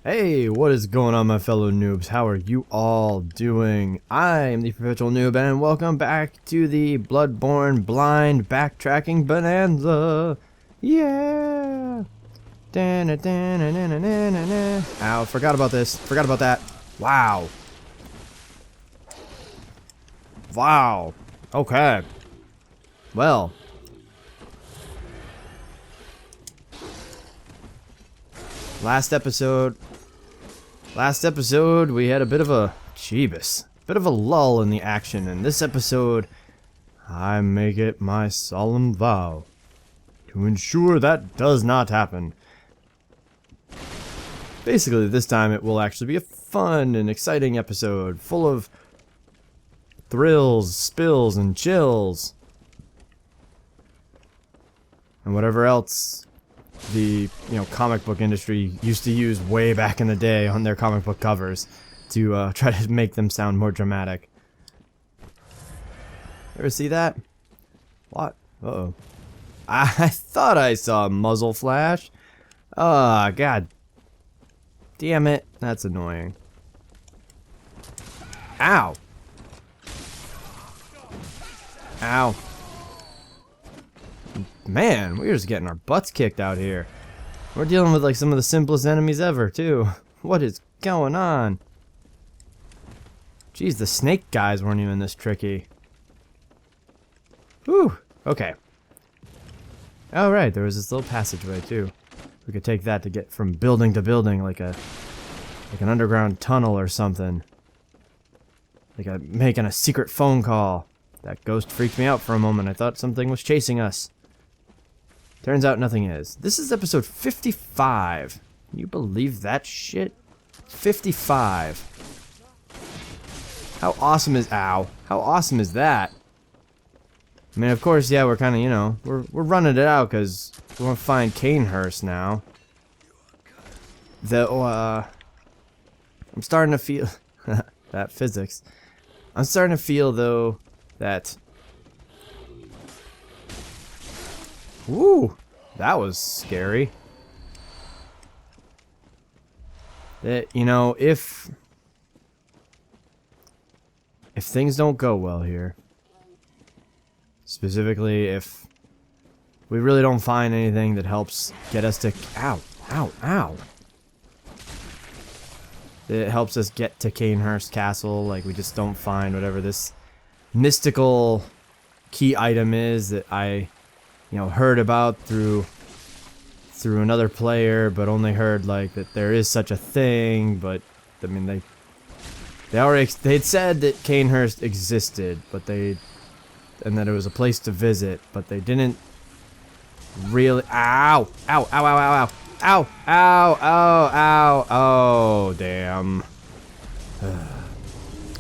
Hey, what is going on, my fellow noobs? How are you all doing? I am the Perpetual Noob, and welcome back to the Bloodborne blind backtracking bonanza. Yeah! Ow, forgot about this. Forgot about that. Wow. Wow. Okay. Well. Last episode, we had a bit of a lull in the action, and this episode, I make it my solemn vow to ensure that does not happen. Basically, this time it will actually be a fun and exciting episode, full of thrills, spills, and chills, and whatever else the comic book industry used to use way back in the day on their comic book covers to try to make them sound more dramatic. Ever see that? What? Uh-oh. I thought I saw a muzzle flash. Ah, god damn it. That's annoying. Ow. Ow. Man, we're just getting our butts kicked out here. We're dealing with like some of the simplest enemies ever, too. What is going on? Jeez, the snake guys weren't even this tricky. Whew. Okay. Alright, there was this little passageway, too. We could take that to get from building to building, like an underground tunnel or something. Like making a secret phone call. That ghost freaked me out for a moment. I thought something was chasing us. Turns out nothing is. This is episode 55. Can you believe that shit? 55. How awesome is... Ow. How awesome is that? I mean, of course, yeah, we're kind of, we're running it out because we want to find Cainhurst now. I'm starting to feel... that physics. I'm starting to feel, though, that... Woo! That was scary. That, if things don't go well here, specifically if we really don't find anything that helps get us to... Ow! Ow! Ow! That helps us get to Cainhurst Castle, like we just don't find whatever this mystical key item is that I... heard about through another player, but only heard like that there is such a thing. But I mean, they'd said that Cainhurst existed, and that it was a place to visit, but they didn't really. Ow! Ow! Ow! Ow! Ow! Ow! Ow! Ow! Ow! Oh, damn.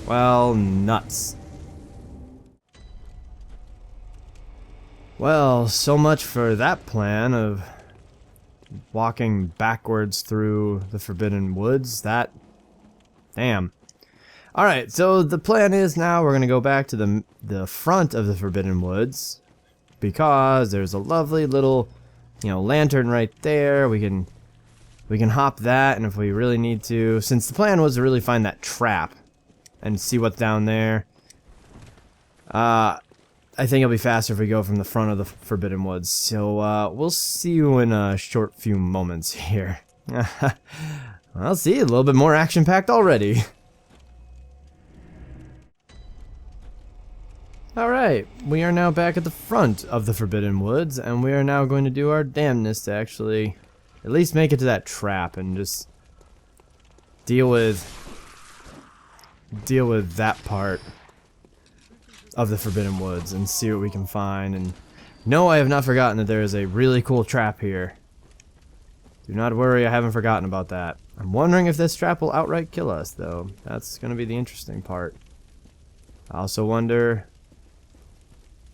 Well, nuts. Well, so much for that plan of walking backwards through the Forbidden Woods. Damn. Alright, so the plan is now we're going to go back to the front of the Forbidden Woods, because there's a lovely little, lantern right there. We can hop that, and if we really need to, since the plan was to really find that trap and see what's down there, I think it'll be faster if we go from the front of the Forbidden Woods. So, we'll see you in a short few moments here. I'll see, a little bit more action-packed already. Alright, we are now back at the front of the Forbidden Woods, and we are now going to do our damnness to actually at least make it to that trap and just deal with that part of the Forbidden Woods and see what we can find. And no, I have not forgotten that there is a really cool trap here. Do not worry, I haven't forgotten about that. I'm wondering if this trap will outright kill us, though. That's going to be the interesting part. I also wonder...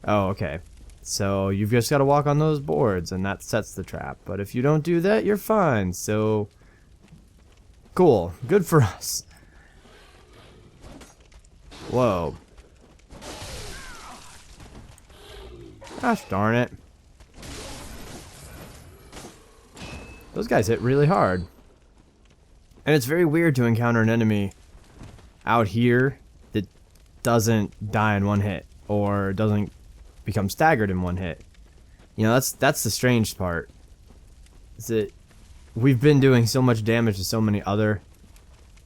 Oh, okay. So you've just got to walk on those boards and that sets the trap. But if you don't do that, you're fine. So cool. Good for us. Whoa. Gosh darn it. Those guys hit really hard. And it's very weird to encounter an enemy out here that doesn't die in one hit or doesn't become staggered in one hit. You know, that's the strange part. Is that we've been doing so much damage to so many other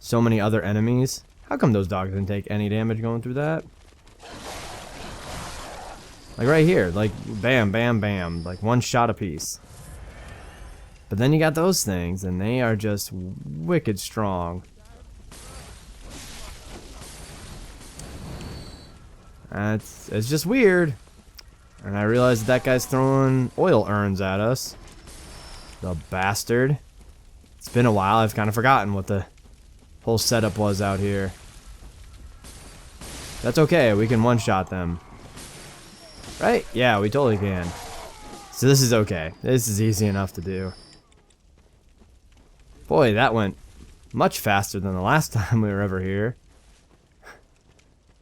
enemies. How come those dogs didn't take any damage going through that? Like right here, like bam, bam, bam, like one shot apiece. But then you got those things, and they are just wicked strong. It's just weird. And I realized that guy's throwing oil urns at us. The bastard. It's been a while, I've kind of forgotten what the whole setup was out here. That's okay, we can one-shot them. Right? Yeah, we totally can. So this is okay. This is easy enough to do. Boy, that went much faster than the last time we were ever here.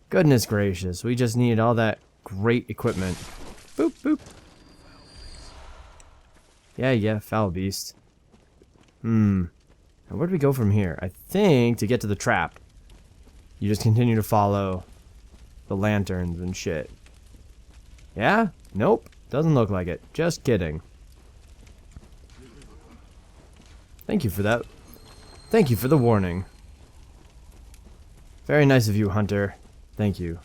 Goodness gracious, we just needed all that great equipment. Boop, boop. Yeah, foul beast. Now where do we go from here? I think to get to the trap, you just continue to follow the lanterns and shit. Yeah? Nope. Doesn't look like it. Just kidding. Thank you for that. Thank you for the warning. Very nice of you, Hunter. Thank you.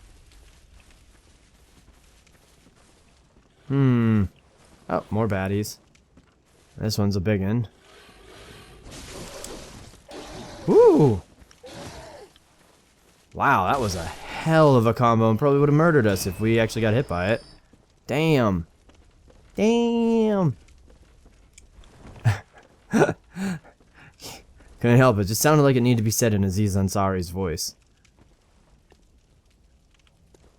Oh, more baddies. This one's a big one. Woo! Wow, that was a hell of a combo and probably would have murdered us if we actually got hit by it. Damn. Damn. Couldn't help it. Just sounded like it needed to be said in Aziz Ansari's voice.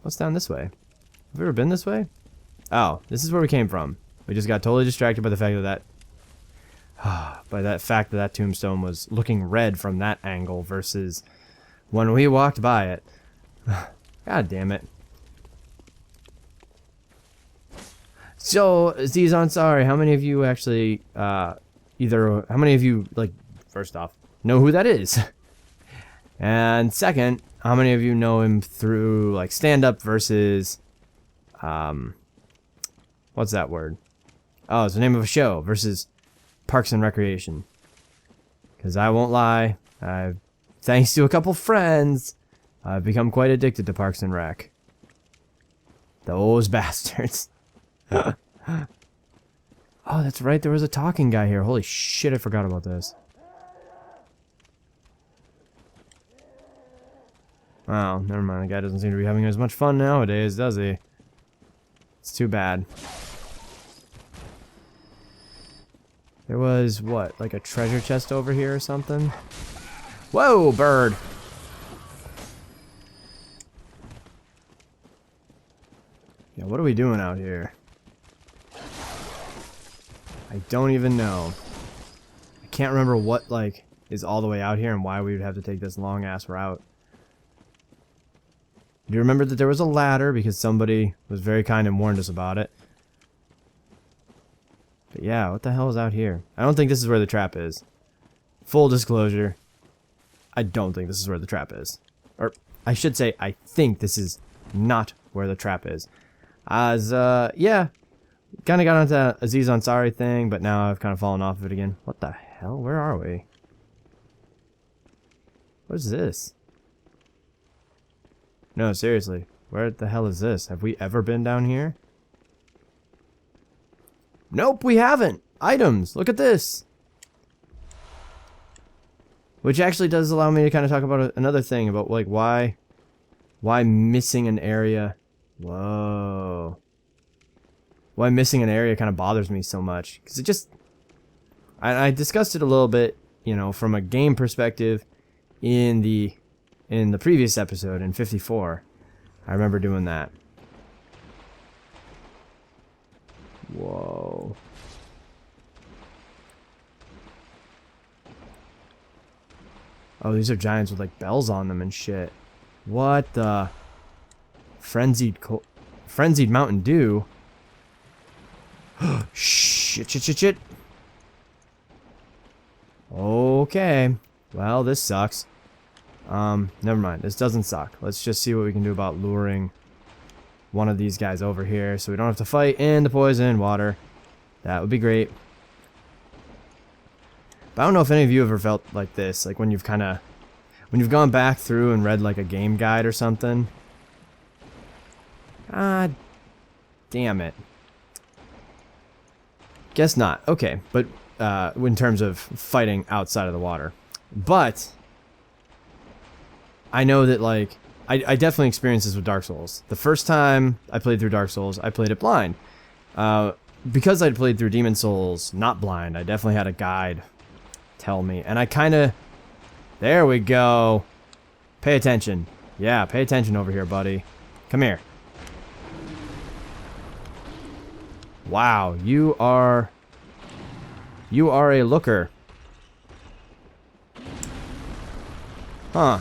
What's down this way? Have we ever been this way? Oh, this is where we came from. We just got totally distracted by the fact that that tombstone was looking red from that angle versus when we walked by it. God damn it. So, Aziz Ansari, how many of you actually, how many of you, like, first off, know who that is? And second, how many of you know him through, like, stand-up versus, what's that word? Oh, it's the name of a show versus Parks and Recreation. Because I won't lie, thanks to a couple friends, I've become quite addicted to Parks and Rec. Those bastards. Oh, that's right, there was a talking guy here. Holy shit, I forgot about this. Wow, never mind. The guy doesn't seem to be having as much fun nowadays, does he? It's too bad. There was, what, like a treasure chest over here or something? Whoa, bird! Yeah, what are we doing out here? I don't even know. I can't remember what, like, is all the way out here and why we would have to take this long-ass route. Do you remember that there was a ladder because somebody was very kind and warned us about it? But yeah, what the hell is out here? I don't think this is where the trap is. Full disclosure, I don't think this is where the trap is. Or, I should say, I think this is not where the trap is. As, yeah, kind of got onto Aziz Ansari thing, but now I've kind of fallen off of it again. What the hell? Where are we? What is this? No, seriously. Where the hell is this? Have we ever been down here? Nope, we haven't. Items. Look at this. Which actually does allow me to kind of talk about another thing about, like, why missing an area. Whoa. Why missing an area kind of bothers me so much. Because it just... I discussed it a little bit, you know, from a game perspective in the previous episode, in 54. I remember doing that. Whoa. Oh, these are giants with, like, bells on them and shit. What the... Frenzied Mountain Dew? Shit. Okay. Well, this sucks. Never mind. This doesn't suck. Let's just see what we can do about luring one of these guys over here so we don't have to fight in the poison water. That would be great. But I don't know if any of you ever felt like this, like when you've gone back through and read like a game guide or something. Ah, damn it. Guess not. Okay, but in terms of fighting outside of the water. But I know that, like, I definitely experienced this with Dark Souls. The first time I played through Dark Souls, I played it blind. Because I'd played through Demon Souls not blind, I definitely had a guide tell me. And I kind of... There we go. Pay attention. Yeah, pay attention over here, buddy. Come here. Wow, you are a looker. Huh.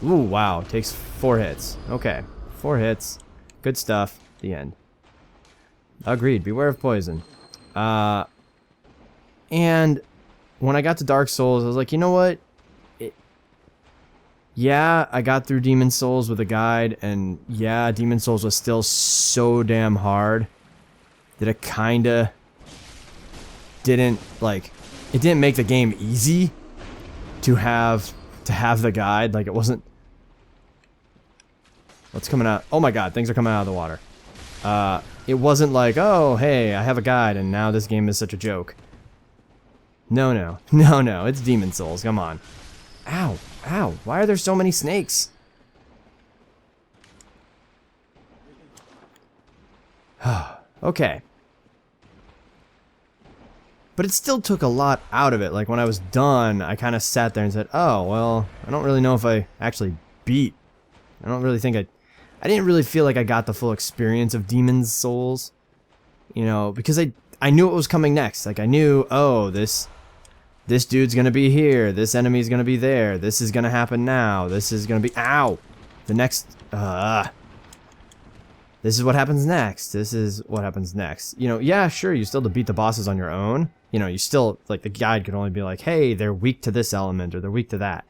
Ooh, wow. Takes 4 hits. Okay. 4 hits. Good stuff. The end. Agreed. Beware of poison. And when I got to Dark Souls, I was like, you know what? Yeah, I got through Demon Souls with a guide, and yeah, Demon Souls was still so damn hard that it kinda didn't, like, it didn't make the game easy to have the guide. Like, it wasn't... What's coming out? Oh my god, things are coming out of the water. It wasn't like, oh, hey, I have a guide, and now this game is such a joke. No, no. No, no, it's Demon Souls, come on. Ow, ow, why are there so many snakes? Okay. But it still took a lot out of it. Like, when I was done, I kind of sat there and said, oh, well, I don't really know if I actually beat. I don't really think I didn't really feel like I got the full experience of Demon Souls. You know, because I knew what was coming next. Like, I knew, oh, this dude's gonna be here. This enemy's gonna be there. This is gonna happen now. This is gonna be... Ow! The next... This is what happens next. This is what happens next. You know, yeah, sure, you still have to beat the bosses on your own. You know, you still... Like, the guide could only be like, hey, they're weak to this element, or they're weak to that.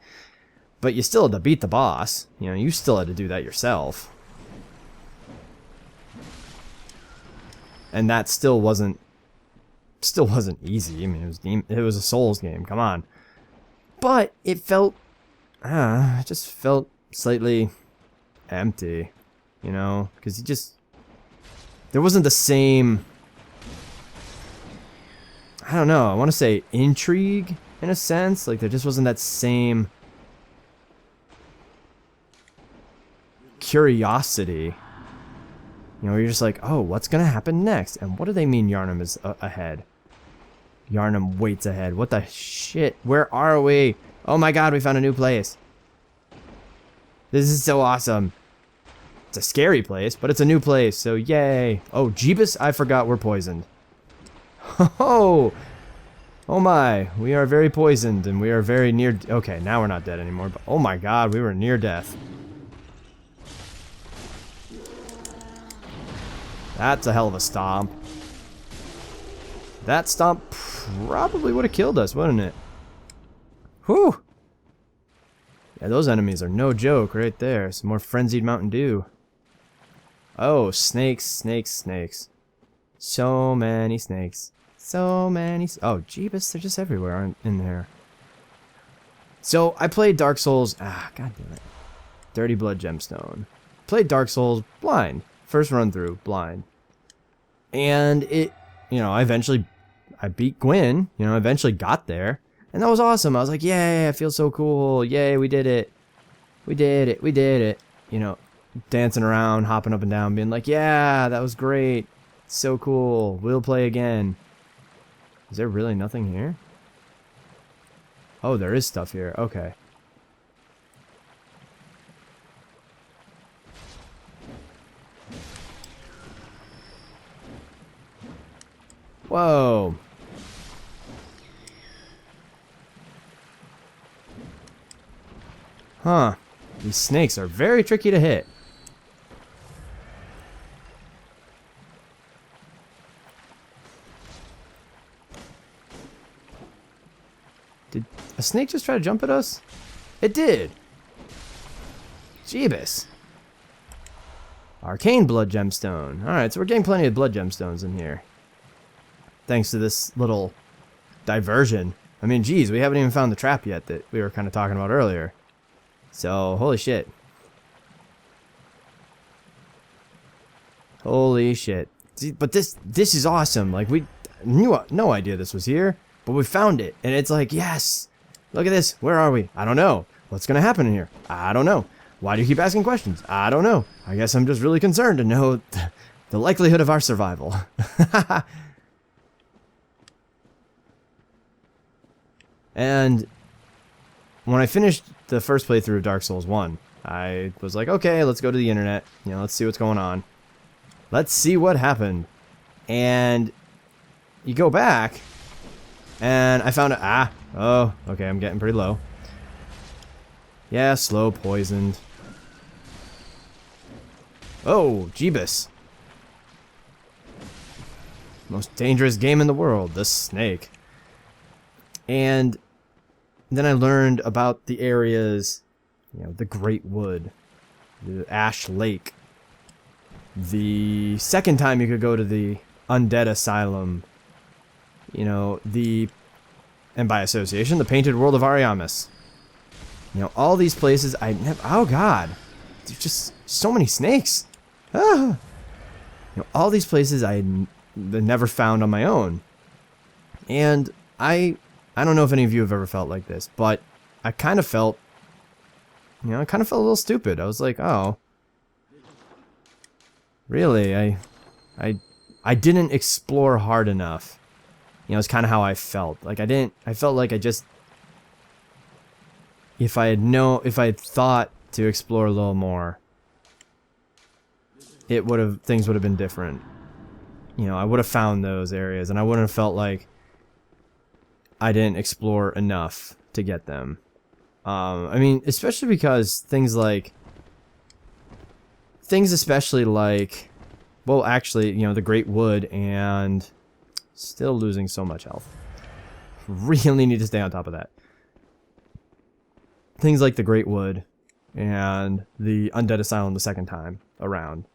But you still had to beat the boss. You know, you still had to do that yourself. And that still wasn't easy. I mean, it was a Souls game. Come on. But it felt, it just felt slightly empty, you know, because there wasn't the same, I don't know, I want to say intrigue in a sense. Like, there just wasn't that same curiosity. You know, you're just like, oh, what's gonna happen next? And what do they mean Yharnam is ahead? Yharnam waits ahead. What the shit? Where are we? Oh my god, we found a new place. This is so awesome. It's a scary place, but it's a new place, so yay. Oh, Jeebus, I forgot we're poisoned. Oh! Oh my, we are very poisoned, and we are very near... Okay, now we're not dead anymore, but oh my god, we were near death. That's a hell of a stomp. That stomp probably would have killed us, wouldn't it? Whew! Yeah, those enemies are no joke right there. Some more frenzied Mountain Dew. Oh, snakes, snakes, snakes. So many snakes. So many... Oh, Jeebus, they're just everywhere, aren't in there. So, I played Dark Souls... Ah, god damn it. Dirty Blood Gemstone. Played Dark Souls blind. First run through, blind. And it, you know, I beat Gwyn, you know, eventually got there. And that was awesome. I was like, yay, I feel so cool. Yay, we did it. We did it. We did it. You know, dancing around, hopping up and down, being like, yeah, that was great. So cool. We'll play again. Is there really nothing here? Oh, there is stuff here. Okay. Whoa. Huh. These snakes are very tricky to hit. Did a snake just try to jump at us? It did! Jeebus. Arcane blood gemstone. Alright, so we're getting plenty of blood gemstones in here. Thanks to this little diversion. I mean, geez, we haven't even found the trap yet that we were kind of talking about earlier. So, holy shit. Holy shit. See, but this is awesome. Like, we knew no idea this was here, but we found it. And it's like, yes! Look at this. Where are we? I don't know. What's gonna happen in here? I don't know. Why do you keep asking questions? I don't know. I guess I'm just really concerned to know the likelihood of our survival. And when I finished the first playthrough of Dark Souls 1, I was like, okay, let's go to the internet. You know, let's see what's going on. Let's see what happened. And you go back, and I found it. Oh, okay, I'm getting pretty low. Yeah, slow poisoned. Oh, Jeebus. Most dangerous game in the world, the snake. And then I learned about the areas, you know, the Great Wood, the Ash Lake. The second time you could go to the Undead Asylum, you know, and by association, the Painted World of Ariamis. You know, all these places I never, oh god, there's just so many snakes. You know, all these places I never found on my own. And I don't know if any of you have ever felt like this, but I kind of felt, you know, I kind of felt a little stupid. I was like, oh, really? I didn't explore hard enough. You know, it's kind of how I felt. Like I felt like I just, if I had thought to explore a little more, things would have been different. You know, I would have found those areas, and I wouldn't have felt like I didn't explore enough to get them. I mean, especially because things especially like, well, actually, you know, the Great Wood, and still losing so much health. Really need to stay on top of that. Things like the Great Wood and the Undead Asylum the second time around.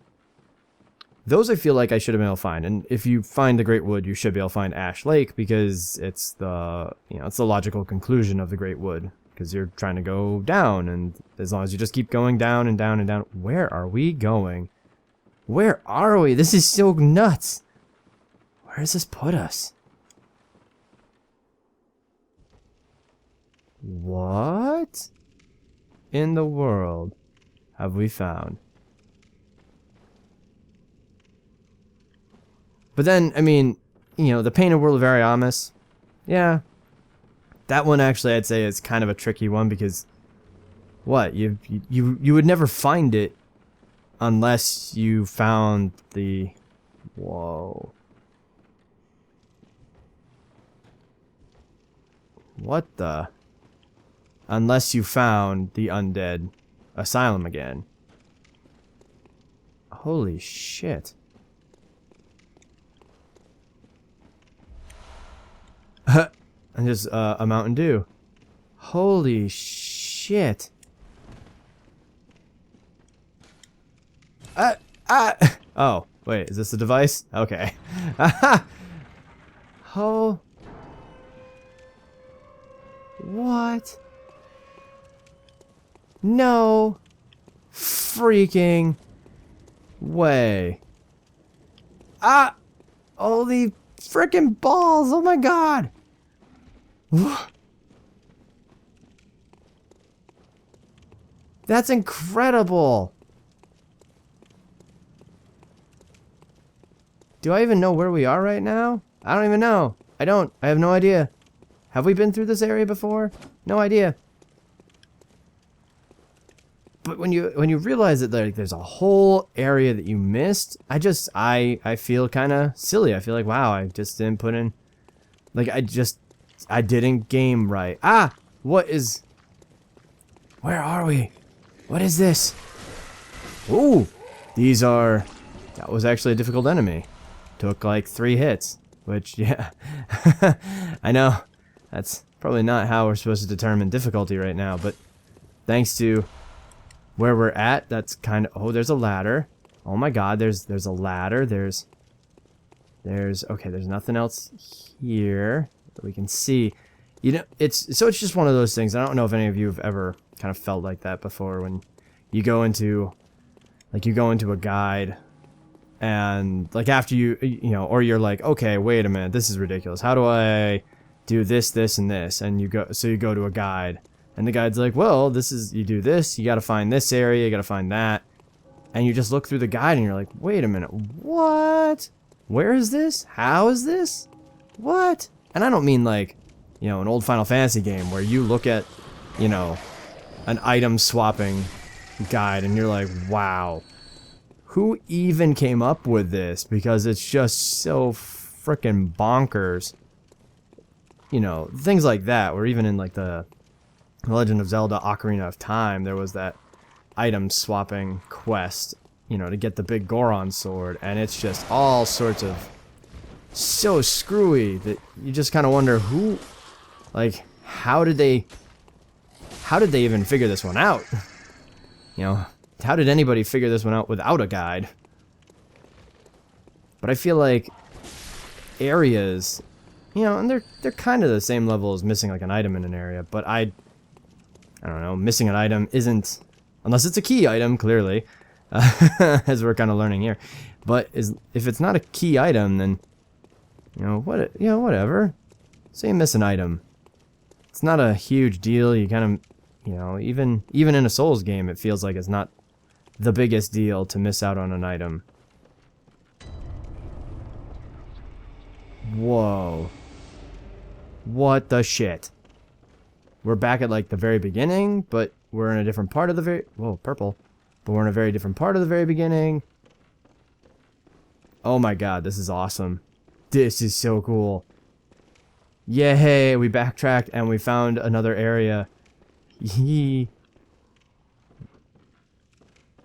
Those I feel like I should have been able to find, and if you find the Great Wood, you should be able to find Ash Lake, because it's the, you know, it's the logical conclusion of the Great Wood, because you're trying to go down, and as long as you just keep going down and down and down. Where are we going? Where are we? This is so nuts. Where does this put us? What in the world have we found? But then, I mean, you know, the Painted World of Ariamis, yeah, that one actually I'd say is kind of a tricky one, because what, you would never find it unless you found the, whoa, what the, unless you found the Undead Asylum again. Holy shit. And just a Mountain Dew. Holy shit. Oh, wait, is this the device? Okay. Oh. What? No freaking way. Holy frickin' balls! Oh my god! That's incredible! Do I even know where we are right now? I don't even know. I have no idea. Have we been through this area before? No idea. But when you realize that there's a whole area that you missed, I feel kind of silly. I feel like, wow, I just didn't put in, like, I didn't game right. Where are we? What is this? Ooh, that was actually a difficult enemy. Took like 3 hits, which, yeah, I know, that's Probably not how we're supposed to determine difficulty right now, but thanks to where we're at, that's kind of... Oh, there's a ladder. Oh my god, there's a ladder. There's... Okay, there's nothing else here that we can see. You know, it's just one of those things. I don't know if any of you have ever kind of felt like that before when you go into... Like, you go into a guide, and, like, after you know, or you're like, okay, wait a minute, this is ridiculous. How do I do this, this, and this? And you go to a guide, and the guide's like, well, this is, you do this, you gotta find this area, you gotta find that. And you just look through the guide, and you're like, wait a minute, what? Where is this? How is this? What? And I don't mean, like, you know, an old Final Fantasy game where you look at, you know, an item swapping guide and you're like, wow, who even came up with this? Because it's just so frickin' bonkers. You know, things like that, or even in like the Legend of Zelda Ocarina of Time, there was that item swapping quest, you know, to get the big Goron sword, and it's just all sorts of so screwy that you just kind of wonder who, like, how did they even figure this one out? You know, how did anybody figure this one out without a guide? But I feel like areas, you know, and they're kind of the same level as missing like an item in an area, but I don't know, missing an item isn't, unless it's a key item, clearly, as we're kind of learning here. But if it's not a key item, then you know whatever. Say you miss an item, it's not a huge deal. You kind of, you know, even in a Souls game, it feels like it's not the biggest deal to miss out on an item. Whoa. What the shit? We're back at, like, the very beginning, but we're in a different part of the very... Whoa, purple. But we're in a very different part of the very beginning. Oh my god, this is awesome. This is so cool. Yay, we backtracked and we found another area. Yee.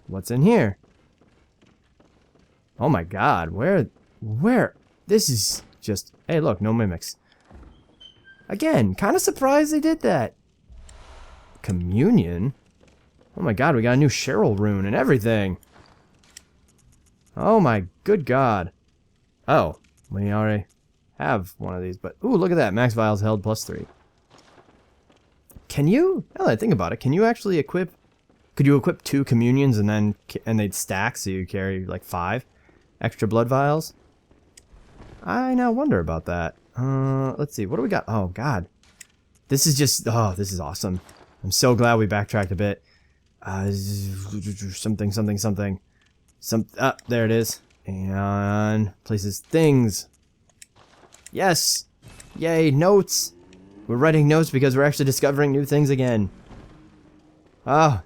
What's in here? Oh my god, where? This is just... Hey, look, no mimics. Again, kind of surprised they did that. Communion? Oh my god, we got a new Cheryl rune and everything. Oh my good god. Oh, we already have one of these, but... Ooh, look at that, max vials held +3. Can you, now that I think about it, can you actually equip, could you equip 2 communions and they'd stack so you carry like 5 extra blood vials? I now wonder about that. Let's see, what do we got? Oh god. This is just, oh, this is awesome. I'm so glad we backtracked a bit. Something. There it is. And places things. Yes! Yay, notes! We're writing notes because we're actually discovering new things again. Oh,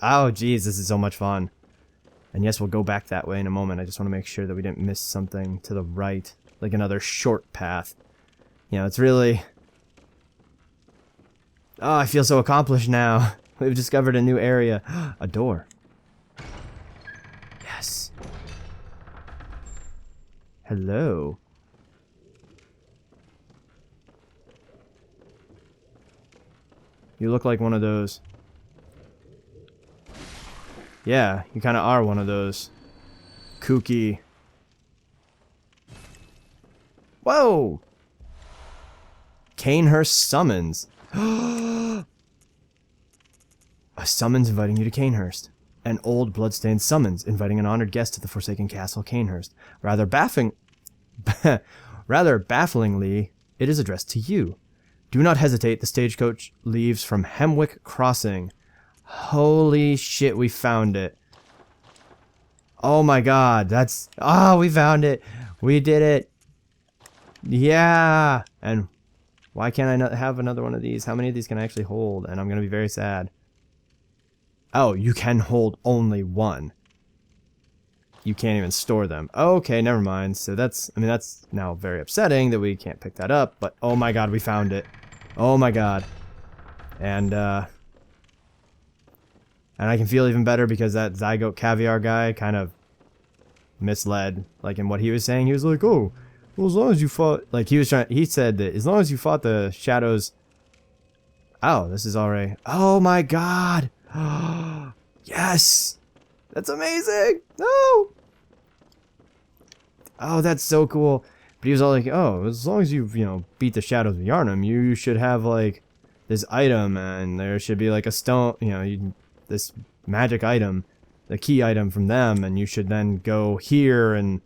oh geez, this is so much fun. And yes, we'll go back that way in a moment. I just want to make sure that we didn't miss something to the right. Like another short path. You know, it's really... Oh, I feel so accomplished now. We've discovered a new area. A door. Yes. Hello. You look like one of those. Yeah, you kind of are one of those kooky. Whoa! Cainhurst summons. A summons inviting you to Cainhurst. An old bloodstained summons inviting an honored guest to the Forsaken Castle, Cainhurst. Rather bafflingly, it is addressed to you. Do not hesitate, the stagecoach leaves from Hemwick Crossing. Holy shit, we found it. Oh my god, that's... Oh, we found it. We did it. Yeah. And why can't I not have another one of these? How many of these can I actually hold? And I'm going to be very sad. Oh, you can hold only one. You can't even store them. Okay, never mind. So that's... I mean, that's now very upsetting that we can't pick that up. But oh my god, we found it. Oh my god. And I can feel even better because that Zygote Caviar guy kind of misled, like, in what he was saying. He was like, oh, well, as long as you fought, like, he said that as long as you fought the shadows Oh, this is already... Oh my god! Yes! That's amazing! No! Oh, that's so cool. But he was all like, oh, as long as you beat the Shadows of Yharnam, you should have, like, this item, and there should be, like, a stone, this magic item, the key item from them, and you should then go here, and,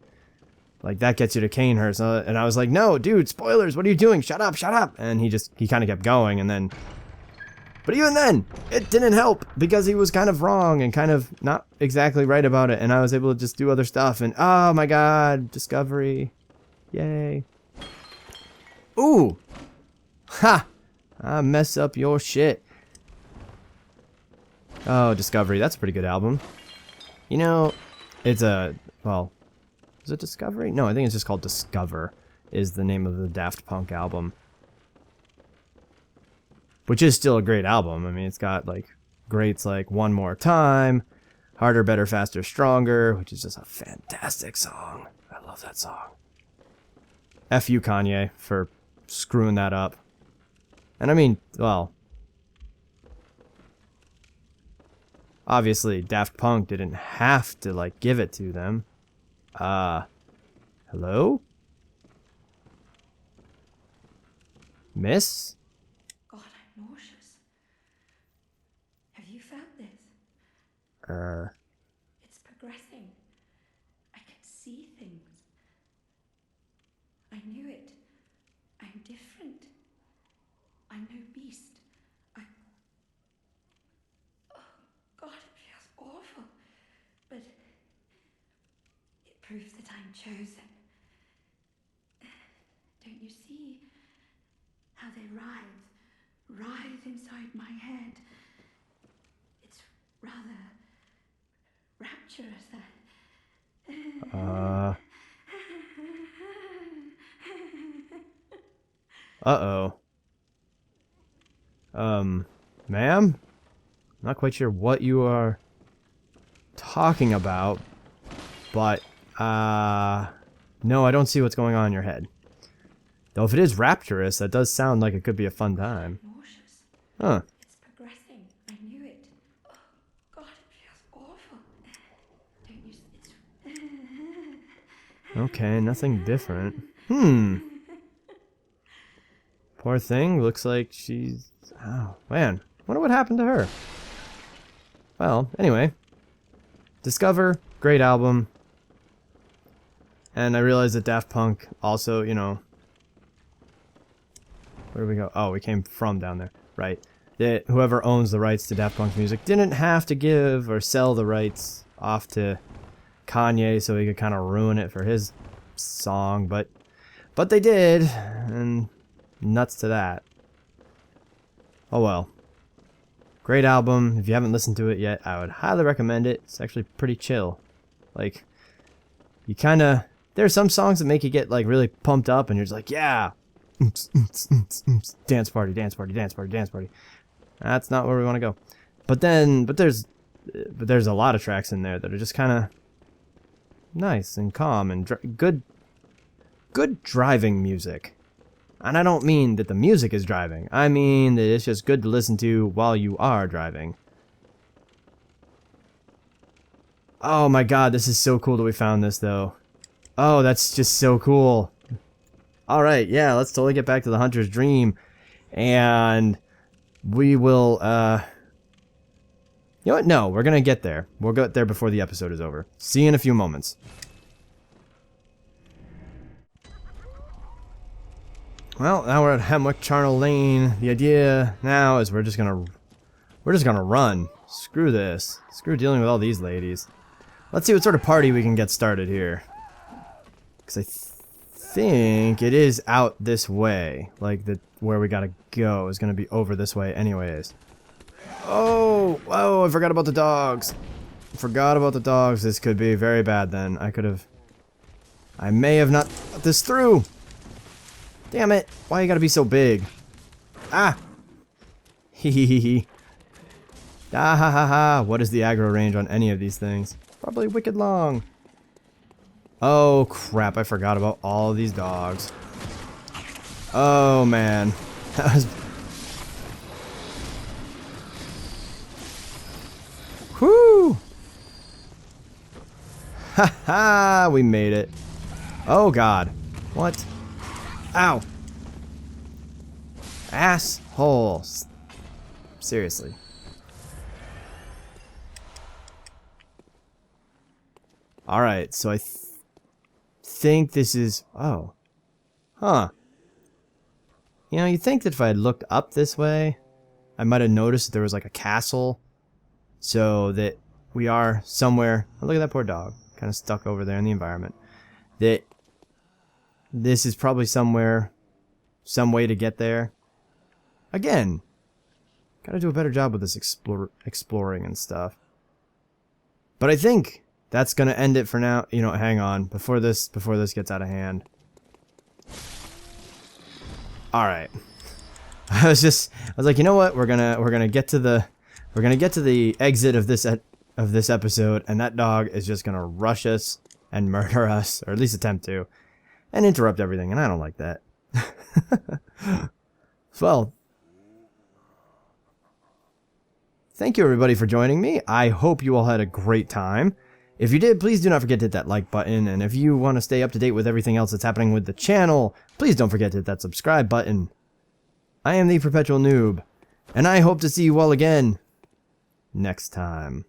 like, that gets you to Cainhurst. And I was like, no, dude, spoilers, what are you doing? Shut up, shut up! And he kind of kept going, and then... But even then, it didn't help, because he was kind of wrong, and kind of not exactly right about it, and I was able to just do other stuff, and oh my god, discovery. Yay. Ooh! Ha! I mess up your shit. Oh, Discovery. That's a pretty good album. It's a... Well, is it Discovery? No, I think it's just called Discover, is the name of the Daft Punk album. Which is still a great album. I mean, it's got, like, greats like One More Time, Harder, Better, Faster, Stronger, which is just a fantastic song. I love that song. F you, Kanye, for screwing that up. And I mean, well... Obviously, Daft Punk didn't have to, like, give it to them. Hello? Miss? God, I'm nauseous. Have you felt this? It's progressing. I can see things. I knew it. I'm different. I'm no beast. Oh, God, it feels awful. But it proves that I'm chosen. Don't you see how they writhe inside my head? It's rather rapturous. Uh-oh. Ma'am? Not quite sure what you are talking about, but, no, I don't see what's going on in your head. Though if it is rapturous, that does sound like it could be a fun time. Nauseous. Huh. It's progressing. I knew it. Oh, God, it feels awful. Don't you... It's... Okay, nothing different. Poor thing, looks like she's... Oh, man. Wonder what happened to her. Well, anyway. Discover, great album. And I realized that Daft Punk also, where do we go? Oh, we came from down there. Right. That whoever owns the rights to Daft Punk's music didn't have to give or sell the rights off to Kanye so he could kind of ruin it for his song, but they did, and nuts to that. Oh well. Great album. If you haven't listened to it yet, I would highly recommend it. It's actually pretty chill. Like, you kind of... There are some songs that make you get, like, really pumped up, and you're just like, yeah! Dance party, dance party, dance party, dance party. That's not where we want to go. But there's a lot of tracks in there that are just kind of nice and calm and good driving music. And I don't mean that the music is driving. I mean that it's just good to listen to while you are driving. Oh my god, this is so cool that we found this though. Oh, that's just so cool. Alright, yeah, let's totally get back to the Hunter's Dream. And we will, you know what? No, we're gonna get there. We'll get there before the episode is over. See you in a few moments. Well, now we're at Hemwick Charnel Lane. The idea now is we're just gonna run. Screw this. Screw dealing with all these ladies. Let's see what sort of party we can get started here. Because I think it is out this way. Like, where we gotta go is gonna be over this way anyways. Oh! Whoa, I forgot about the dogs. Forgot about the dogs. This could be very bad then. I may have not thought this through. Damn it. Why you gotta be so big? Ah! Hee hee hee hee. Ah ha ha ha. What is the aggro range on any of these things? Probably wicked long. Oh crap, I forgot about all of these dogs. Oh man. Ha ha! We made it. Oh god. What? Ow! Assholes. Seriously. Alright, so I think this is... Oh. Huh. You know, you'd think that if I had looked up this way, I might have noticed that there was like a castle. So that we are somewhere... Oh, look at that poor dog. Kind of stuck over there in the environment. That this is probably somewhere... Some way to get there. Again. Gotta do a better job with this exploring and stuff. But I think... That's gonna end it for now. You know, hang on. Before this gets out of hand. Alright. I was like, you know what? We're gonna get to the exit of this episode, and that dog is just gonna rush us and murder us, or at least attempt to, and interrupt everything, and I don't like that. Well, thank you everybody for joining me. I hope you all had a great time. If you did, please do not forget to hit that like button, and if you want to stay up to date with everything else that's happening with the channel, please don't forget to hit that subscribe button. I am the Perpetual Noob, and I hope to see you all again next time.